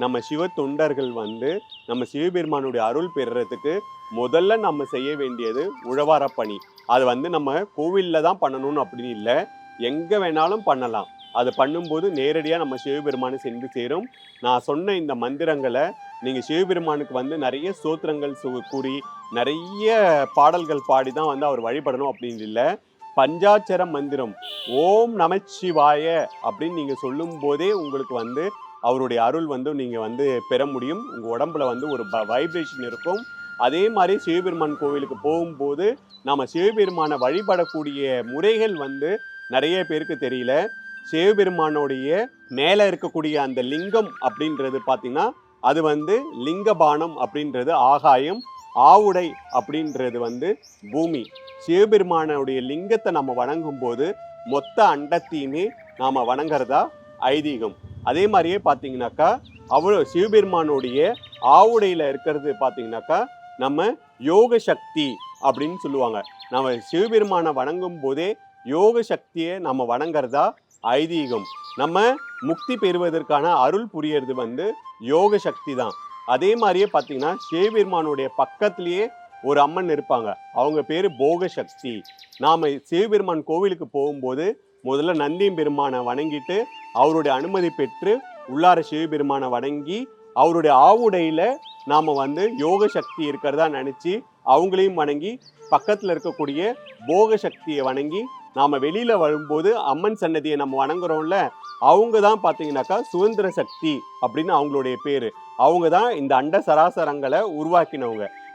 நம்ம சிவ தொண்டர்கள் வந்து நம்ம சிவபெருமானுடைய அருள் பெறுறதுக்கு முதல்ல நம்ம செய்ய வேண்டியது உழவார பணி. அது வந்து நம்ம கோவில்ல தான் பண்ணணும்னு அப்படின்னு இல்லை, எங்க வேணாலும் பண்ணலாம். அது பண்ணும்போது நேரடியாக நம்ம சிவபெருமானை சென்று சேரும். நான் சொன்ன இந்த மந்திரங்களை நீங்க சிவபெருமானுக்கு வந்து நிறைய ஸ்தோத்திரங்கள் கூறி நிறைய பாடல்கள் பாடி தான் வந்து அவர் வழிபடணும் அப்படின்னு இல்லை. பஞ்சாட்சர மந்திரம் ஓம் நமச்சிவாய அப்படின்னு நீங்க சொல்லும் போதே உங்களுக்கு வந்து அவருடைய அருள் வந்து நீங்க வந்து பெற முடியும். உங்க உடம்புல வந்து ஒரு வைப்ரேஷன் இருக்கும். அதே மாதிரி சிவபெருமான் கோவிலுக்கு போகும்போது நம்ம சிவபெருமானை வழிபடக்கூடிய முறைகள் வந்து நிறைய பேருக்கு தெரியல. சிவபெருமானுடைய மேல இருக்கக்கூடிய அந்த லிங்கம் அப்படின்றது பார்த்தீங்கன்னா அது வந்து லிங்கபானம் அப்படின்றது ஆகாயம், ஆவுடை அப்படின்றது வந்து பூமி. சிவபெருமானுடைய லிங்கத்தை நம்ம வணங்கும் போது மொத்த அண்டத்தையுமே நாம வணங்குறதா ஐதீகம். அதே மாதிரியே பார்த்தீங்கன்னாக்கா அவ்வளோ சிவபெருமானுடைய ஆவுடையில இருக்கிறது பார்த்தீங்கன்னாக்கா நம்ம யோக சக்தி அப்படின்னு சொல்லுவாங்க. நம்ம சிவபெருமானை வணங்கும் போதே யோக சக்தியை நம்ம வணங்குறதா ஐதீகம். நம்ம முக்தி பெறுவதற்கான அருள் புரியறது வந்து யோக சக்தி தான். அதே மாதிரியே பார்த்தீங்கன்னா சிவபெருமானுடைய பக்கத்திலேயே ஒரு அம்மன் இருப்பாங்க, அவங்க பேரு போக சக்தி. நாம சிவபெருமான் கோவிலுக்கு போகும்போது முதல்ல நந்தி பெருமானை வணங்கிட்டு அவருடைய அனுமதி பெற்று உள்ளார சிவபெருமானை வணங்கி அவருடைய ஆவுடையில நாம வந்து யோக சக்தி இருக்கிறதா நினைச்சு அவங்களையும் வணங்கி பக்கத்துல இருக்கக்கூடிய போக சக்தியை வணங்கி நாம வெளியில வரும்போது அம்மன் சன்னதியை நம்ம வணங்குறோம்ல, அவங்க தான் பாத்தீங்கன்னாக்கா சுதந்திர சக்தி அப்படின்னு அவங்களுடைய பேரு. அவங்க தான் இந்த அண்ட சராசரங்களை உருவாக்கினவங்க.